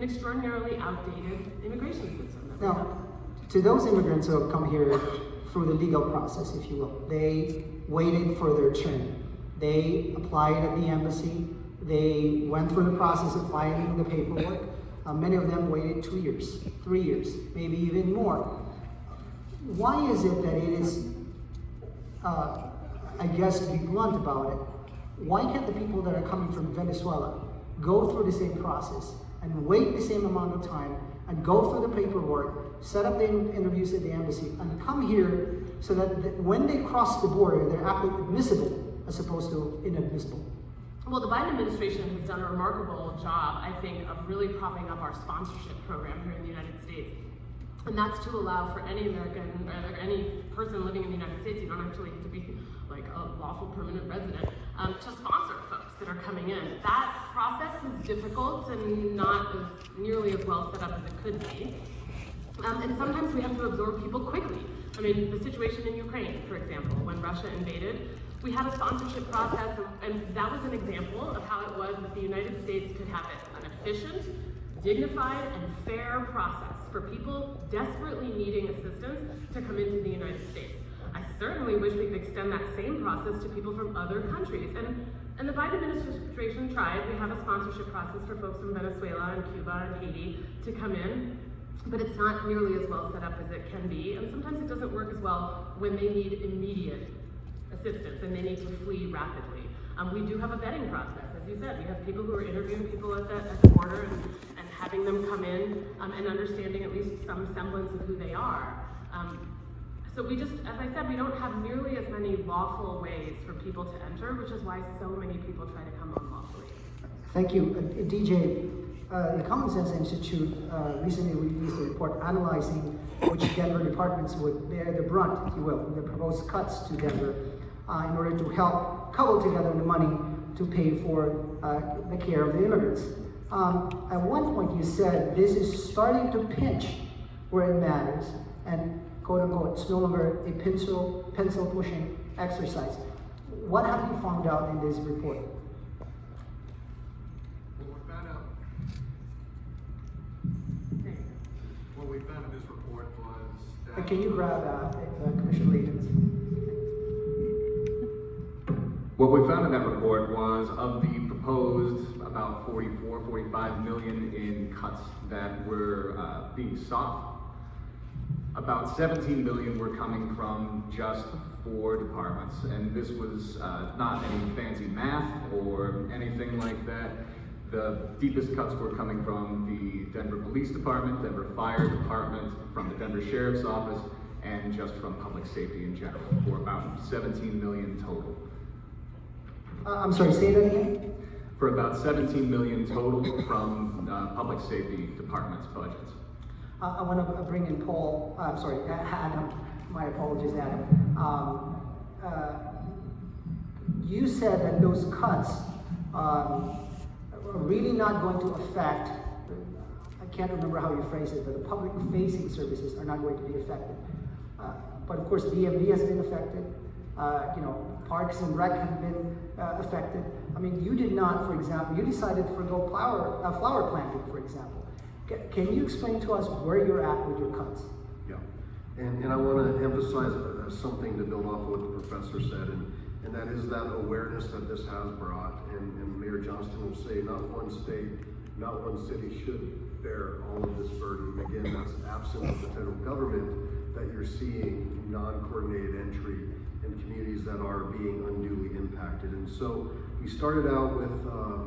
an extraordinarily outdated immigration system that we have. Now, to those immigrants who have come here through the legal process, if you will, they waited for their turn. They applied at the embassy. They went through the process of filing the paperwork. Many of them waited 2 years, 3 years, maybe even more. Why is it that it is, I guess to be blunt about it, why can't the people that are coming from Venezuela go through the same process and wait the same amount of time and go through the paperwork, set up the interviews at the embassy, and come here so that when they cross the border, they're actually admissible as opposed to inadmissible? Well, the Biden administration has done a remarkable job, I think, of really propping up our sponsorship program here in the United States. And that's to allow for any American, or any person living in the United States, you don't actually have to be like a lawful permanent resident, to sponsor folks that are coming in. That process is difficult and not nearly as well set up as it could be. And sometimes we have to absorb people quickly. I mean, the situation in Ukraine, for example, when Russia invaded, we had a sponsorship process, and that was an example of how it was that the United States could have an efficient, dignified, and fair process for people desperately needing assistance to come into the United States. I certainly wish we could extend that same process to people from other countries. And the Biden administration tried. We have a sponsorship process for folks from Venezuela and Cuba and Haiti to come in, but it's not nearly as well set up as it can be. And sometimes it doesn't work as well when they need immediate assistance and they need to flee rapidly. We do have a vetting process. As you said, we have people who are interviewing people at the border and having them come in and understanding at least some semblance of who they are. So we just, as I said, we don't have nearly as many lawful ways for people to enter, which is why so many people try to come unlawfully. Thank you. DJ, the Common Sense Institute recently released a report analyzing which Denver departments would bear the brunt, if you will, of the proposed cuts to Denver in order to help cobble together the money to pay for the care of the immigrants. At one point you said this is starting to pinch where it matters, and quote unquote, it's no longer a pencil pushing exercise. What have you found out in this report? What we found in this report was that... Can you grab Commissioner Layton's? What we found in that report was of the proposed about 45 million in cuts that were being sought, about 17 million were coming from just 4 departments. And this was not any fancy math or anything like that. The deepest cuts were coming from the Denver Police Department, Denver Fire Department, from the Denver Sheriff's Office, and just from public safety in general, for about 17 million total. I'm sorry, say that again? For about 17 million total from public safety department's budgets. I want to bring in Paul, Adam. My apologies, Adam. You said that those cuts are really not going to affect, I can't remember how you phrased it, but the public-facing services are not going to be affected. But of course, DMV has been affected. Parks and Rec have been affected. I mean, you did not, for example, you decided to forgo flower planting, for example. Can you explain to us where you're at with your cuts? Yeah, and I want to emphasize something to build off of what the professor said, and that is that awareness that this has brought. And Mayor Johnston will say, not one state, not one city should bear all of this burden. Again, that's absent of the federal government that you're seeing non-coordinated entry in communities that are being unduly impacted. And so we started out with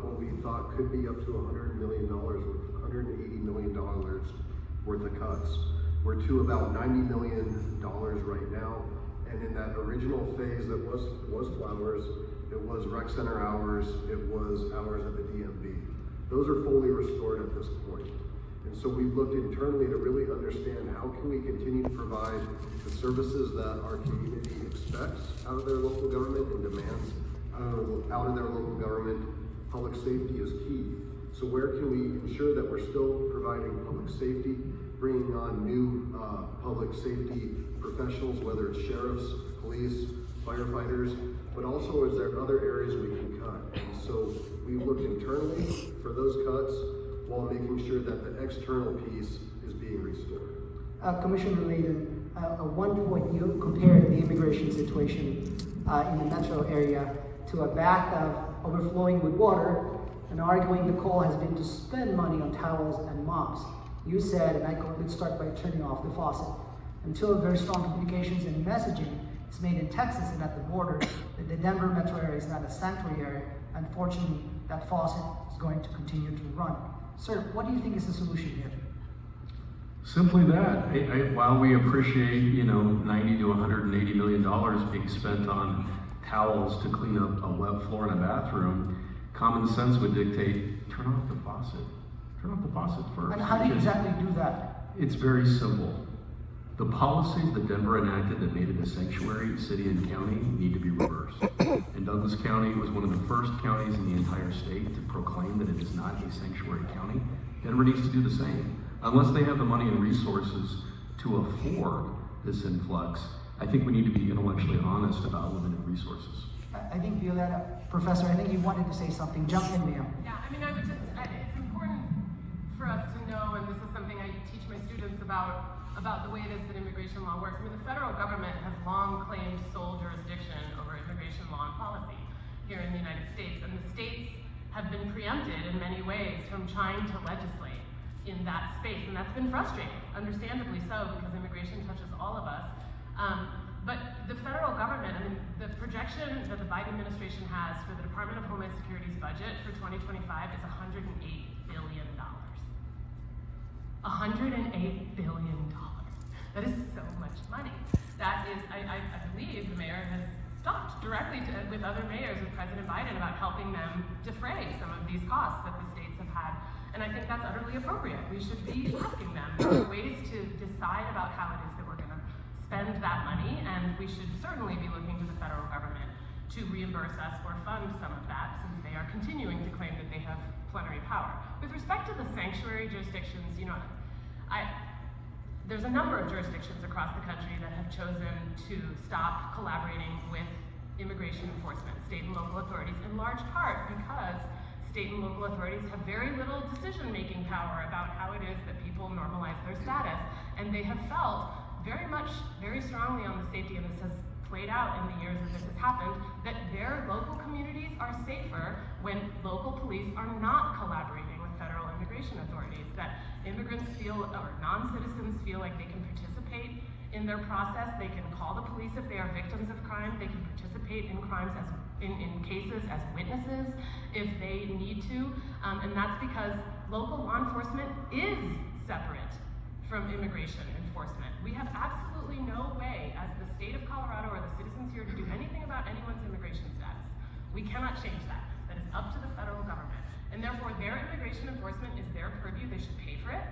what we thought could be up to $100 million, $180 million worth of cuts. We're to about $90 million right now. And in that original phase that was flowers, it was rec center hours, it was hours at the DMV. Those are fully restored at this point. And so we've looked internally to really understand how can we continue to provide the services that our community expects out of their local government and demands out of their local government. Public safety is key. So where can we ensure that we're still providing public safety, bringing on new public safety professionals, whether it's sheriffs, police, firefighters, but also is there other areas we can cut? And so we looked internally for those cuts. while making sure that the external piece is being restored. Commissioner Layden, at one point you compared the immigration situation in the metro area to a bathtub overflowing with water and arguing the call has been to spend money on towels and mops. You said, and I quote, let's start by turning off the faucet. Until very strong communications and messaging is made in Texas and at the border that the Denver metro area is not a sanctuary area, unfortunately, that faucet is going to continue to run. Sir, what do you think is the solution here? Simply that. While we appreciate, $90 to $180 million being spent on towels to clean up a wet floor in a bathroom, common sense would dictate, turn off the faucet. Turn off the faucet first. And how do you exactly do that? It's very simple. The policies that Denver enacted that made it a sanctuary city and county need to be reversed. And Douglas County was one of the first counties in the entire state to proclaim that it is not a sanctuary county. Denver needs to do the same. Unless they have the money and resources to afford this influx, I think we need to be intellectually honest about limited resources. I think Violetta, Professor, I think you wanted to say something. Jump in, ma'am. Yeah, I mean, it's important for us to know, and this is something I teach my students about the way it is that immigration law works. I mean, the federal government has long claimed sole jurisdiction over immigration law and policy here in the United States, and the states have been preempted in many ways from trying to legislate in that space, and that's been frustrating, understandably so, because immigration touches all of us. But the federal government, I mean, the projection that the Biden administration has for the Department of Homeland Security's budget for 2025 is $108 billion. $108 billion. That is so much money. That is, I believe the mayor has talked directly with other mayors with President Biden about helping them defray some of these costs that the states have had. And I think that's utterly appropriate. We should be asking them for ways to decide about how it is that we're going to spend that money, and we should certainly be looking to the federal government to reimburse us or fund some of that, since they are continuing to claim that they have plenary power. With respect to the sanctuary jurisdictions, there's a number of jurisdictions across the country that have chosen to stop collaborating with immigration enforcement, state and local authorities, in large part because state and local authorities have very little decision-making power about how it is that people normalize their status, and they have felt very strongly on the safety, and this has played out in the years that this has happened, that their local communities are safer when local police are not collaborating with federal immigration authorities, that immigrants feel, or non-citizens feel like they can participate in their process, they can call the police if they are victims of crime, they can participate in crimes in cases as witnesses if they need to, and that's because local law enforcement is separate from immigration enforcement. We have absolutely no way as the state of Colorado or the citizens here to do anything about anyone's immigration status. We cannot change that. That is up to the federal government. And therefore their immigration enforcement is their purview, they should pay for it,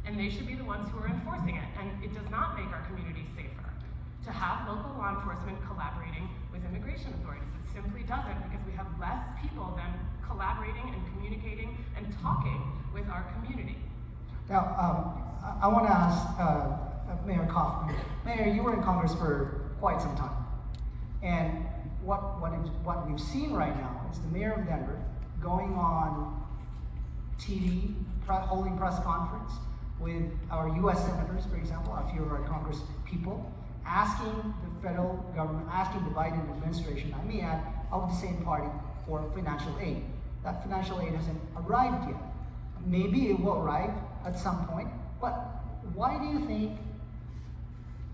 and they should be the ones who are enforcing it. And it does not make our communities safer to have local law enforcement collaborating with immigration authorities. It simply doesn't, because we have less people than collaborating and communicating and talking with our community. Now, I want to ask Mayor Kaufman. Mayor, you were in Congress for quite some time. And what we've seen right now is the mayor of Denver going on TV, holding press conference with our US senators, for example, a few of our Congress people, asking the federal government, asking the Biden administration, I may add, of the same party, for financial aid. That financial aid hasn't arrived yet. Maybe it will arrive at some point, but why do you think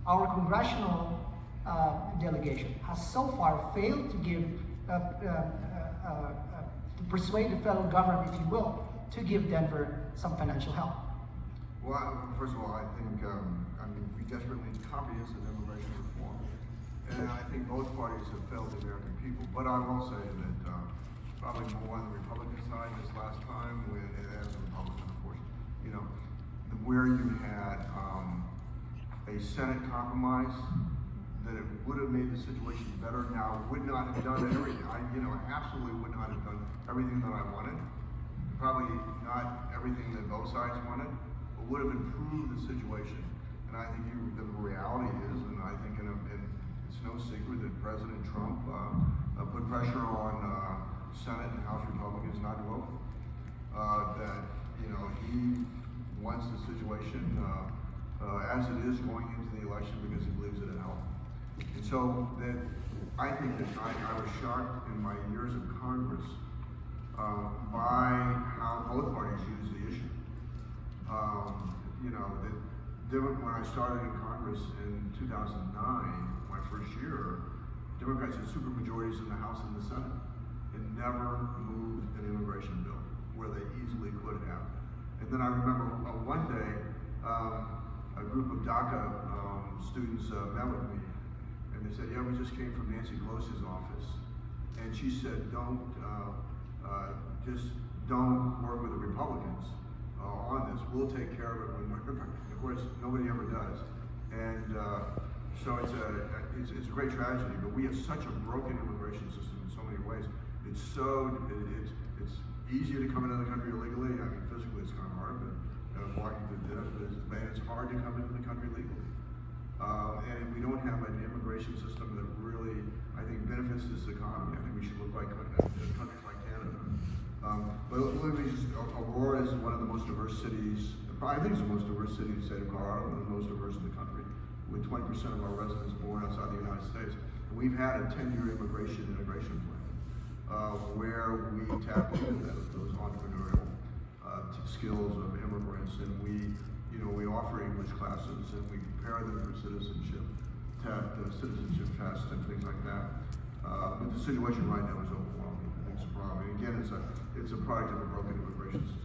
our congressional delegation has so far failed to give, to persuade the federal government, if you will, to give Denver some financial help? Well, first of all, I think we desperately need comprehensive immigration reform, and I think both parties have failed the American people. But I will say that probably more on the Republican side this last time, as a Republican, of course, where you had a Senate compromise that it would have made the situation better. Now, would not have done everything. Absolutely would not have done everything that I wanted. Probably not everything that both sides wanted, but would have improved the situation. And I think the reality is, and I think it's no secret that President Trump put pressure on Senate and House Republicans not to vote. That you know, he wants the situation as it is going into the election because he believes it'll help. And so that I think that I was shocked in my years of Congress by how both parties use the issue. You know, when I started in Congress in 2009, my first year, Democrats had super majorities in the House and the Senate and never moved an immigration bill where they easily could have. And then I remember one day, a group of DACA students met with me, and they said, "Yeah, we just came from Nancy Pelosi's office," and she said, just don't work with the Republicans on this. We'll take care of it when we're." Of course, nobody ever does, and so it's a great tragedy. But we have such a broken immigration system in so many ways. It's easier to come into the country illegally. I mean, physically it's kind of hard, but walking to death, but it's hard to come into the country legally. And we don't have an immigration system that really, I think, benefits this economy. I think we should look like countries like Canada. But let me just, Aurora is one of the most diverse cities. I think it's the most diverse city in the state of Colorado, one of the most diverse in the country, with 20% of our residents born outside the United States. And we've had a 10-year integration plan, where we tap into those entrepreneurial skills of immigrants, and we offer English classes, and we prepare them for citizenship tests and things like that. But the situation right now is overwhelming. I think it's a problem. And again, it's a product of a broken immigration system.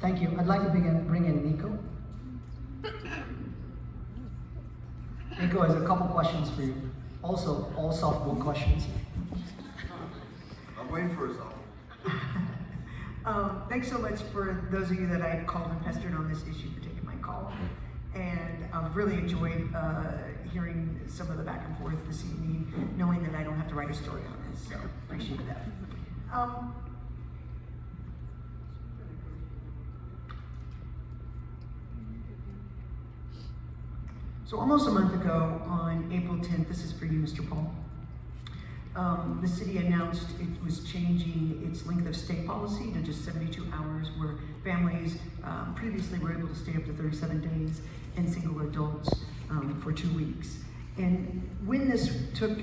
Thank you. I'd like to bring in Nico. Nico has a couple questions for you. Also, all softball questions. I'm waiting for a softball. Thanks so much for those of you that I called and pestered on this issue for taking my call. And I've really enjoyed hearing some of the back and forth this evening, knowing that I don't have to write a story on this, so appreciate that. So almost a month ago, on April 10th, this is for you, Mr. Paul, the city announced it was changing its length of stay policy to just 72 hours, where families previously were able to stay up to 37 days and single adults for 2 weeks. And when this took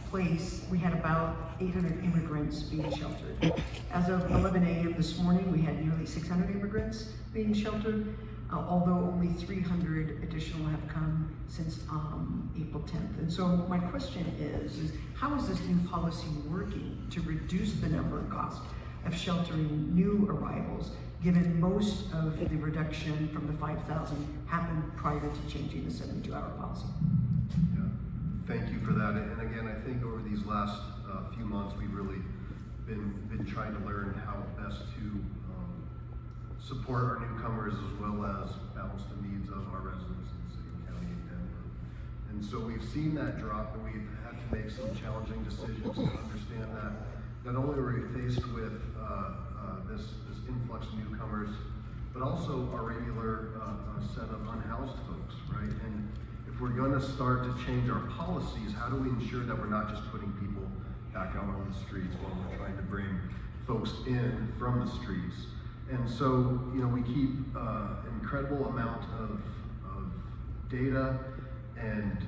place, we had about 800 immigrants being sheltered. As of 11 a.m. this morning, we had nearly 600 immigrants being sheltered, although only 300 additional have come since April 10th. And so my question is how is this new policy working to reduce the number and cost of sheltering new arrivals, given most of the reduction from the 5,000 happened prior to changing the 72-hour policy? Yeah, thank you for that. And again, I think over these last few months, we've really been trying to learn how best to support our newcomers as well as balance the needs of our residents in the city and county of Denver. And so we've seen that drop, and we've had to make some challenging decisions to understand that not only are we faced with this influx of newcomers, but also our regular set of unhoused folks, right? And if we're going to start to change our policies, how do we ensure that we're not just putting people back out on the streets while we're trying to bring folks in from the streets? And so, we keep an incredible amount of data and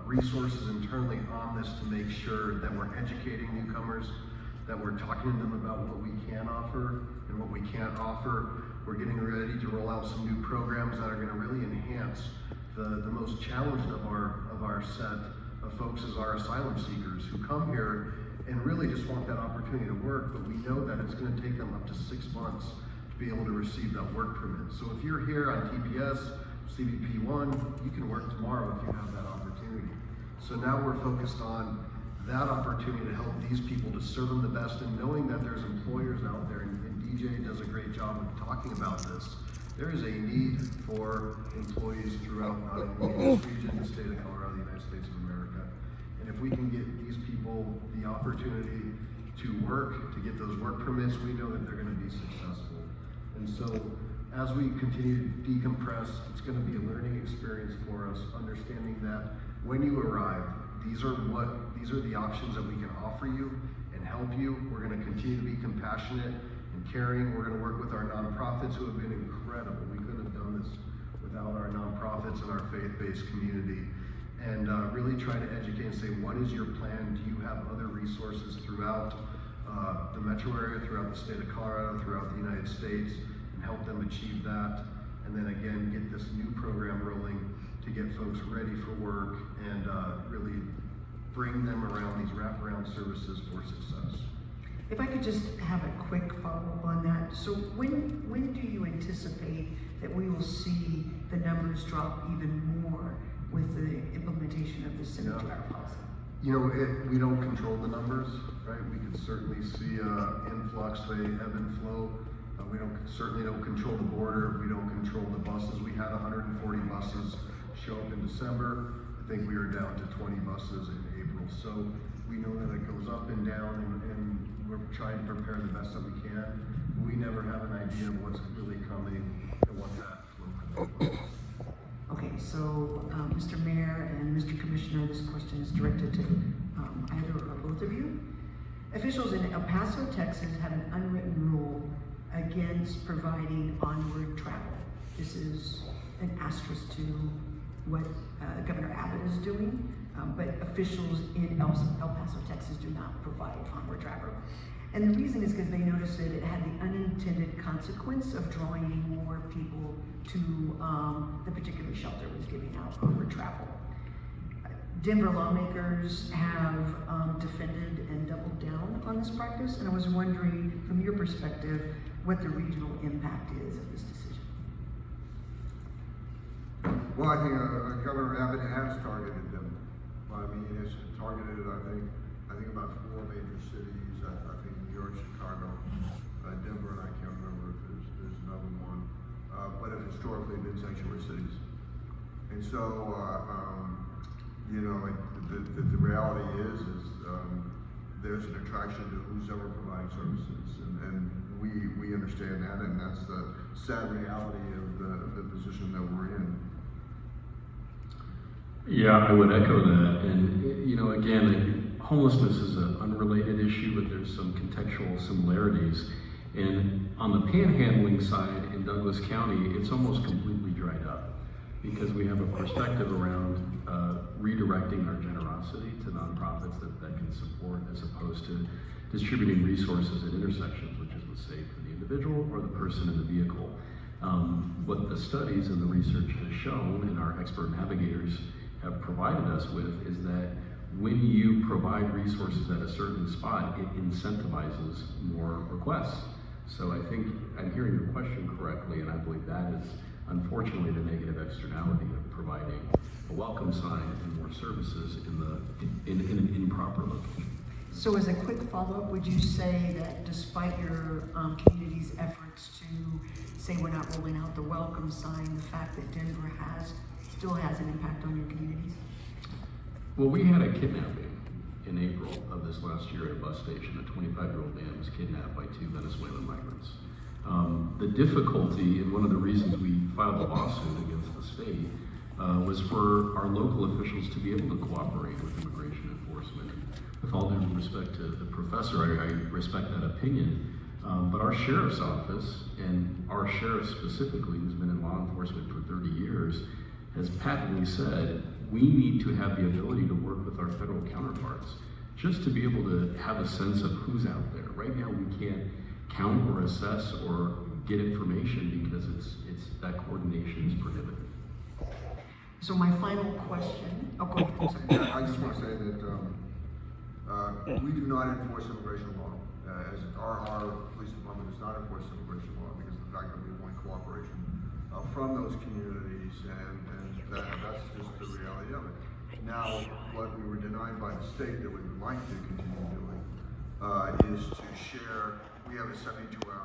resources internally on this to make sure that we're educating newcomers, that we're talking to them about what we can offer and what we can't offer. We're getting ready to roll out some new programs that are going to really enhance the most challenged of our set of folks as our asylum seekers who come here and really just want that opportunity to work, but we know that it's going to take them up to 6 months to be able to receive that work permit. So if you're here on TPS, CBP1, you can work tomorrow if you have that opportunity. So now we're focused on that opportunity to help these people, to serve them the best, and knowing that there's employers out there, and DJ does a great job of talking about this. There is a need for employees throughout not only this region, the state of Colorado, the United States of America. And if we can get these people the opportunity to work, to get those work permits, we know that they're going to be successful. And so as we continue to decompress, it's going to be a learning experience for us, understanding that when you arrive, these are the options that we can offer you and help you. We're going to continue to be compassionate and and caring. We're gonna work with our nonprofits who have been incredible. We couldn't have done this without our nonprofits and our faith-based community. And really try to educate and say, what is your plan? Do you have other resources throughout the metro area, throughout the state of Colorado, throughout the United States, and help them achieve that? And then again, get this new program rolling to get folks ready for work and really bring them around these wraparound services for success. If I could just have a quick follow-up on that. So when do you anticipate that we will see the numbers drop even more with the implementation of the 72-hour policy? You know, we don't control the numbers, right? We could certainly see influx, they ebb and flow. We certainly don't control the border. We don't control the buses. We had 140 buses show up in December. I think we are down to 20 buses in April. So we know that it goes up and down, and we're trying to prepare the best that we can. We never have an idea of what's really coming and what that flow could look like. Okay, so Mr. Mayor and Mr. Commissioner, this question is directed to either or both of you. Officials in El Paso, Texas have an unwritten rule against providing onward travel. This is an asterisk to what Governor Abbott is doing, but officials in El Paso, Texas do not provide onward travel. And the reason is because they noticed that it had the unintended consequence of drawing more people to the particular shelter it was giving out onward travel. Denver lawmakers have defended and doubled down on this practice, and I was wondering, from your perspective, what the regional impact is of this decision. Well, I think Governor Abbott has targeted them. I mean, it's targeted, I think about 4 major cities. I think New York, Chicago, Denver, and I can't remember if there's another one. But have historically been sanctuary cities. And so, you know, the reality is there's an attraction to who's ever providing services, and we understand that, and that's the sad reality of the position that we're in. Yeah, I would echo that. And, you know, again, homelessness is an unrelated issue, but there's some contextual similarities. And on the panhandling side in Douglas County, it's almost completely dried up because we have a perspective around redirecting our generosity to nonprofits that can support, as opposed to distributing resources at intersections, which is what's safe for the individual or the person in the vehicle. What the studies and the research has shown, and our expert navigators have provided us with, is that when you provide resources at a certain spot, it incentivizes more requests. So I think I'm hearing your question correctly, and I believe that is unfortunately the negative externality of providing a welcome sign and more services in an improper location. So as a quick follow-up, would you say that despite your community's efforts to say we're not rolling out the welcome sign, the fact that Denver still has an impact on your communities? Well, we had a kidnapping in April of this last year at a bus station. A 25-year-old man was kidnapped by 2 Venezuelan migrants. The difficulty, and one of the reasons we filed a lawsuit against the state, was for our local officials to be able to cooperate with immigration enforcement. With all due respect to the professor, I respect that opinion, but our sheriff's office, and our sheriff specifically, who's been in law enforcement for 30 years, has patently said, we need to have the ability to work with our federal counterparts, just to be able to have a sense of who's out there. Right now, we can't count or assess or get information because that coordination is prohibited. So my final question, oh, go ahead, I'm sorry. Yeah, I just want to say that we do not enforce immigration law. As our police department does not enforce immigration law because of the fact that we want cooperation from those communities, and that's just the reality of it. Now, what we were denied by the state that we would like to continue doing is to share. We have a 72-hour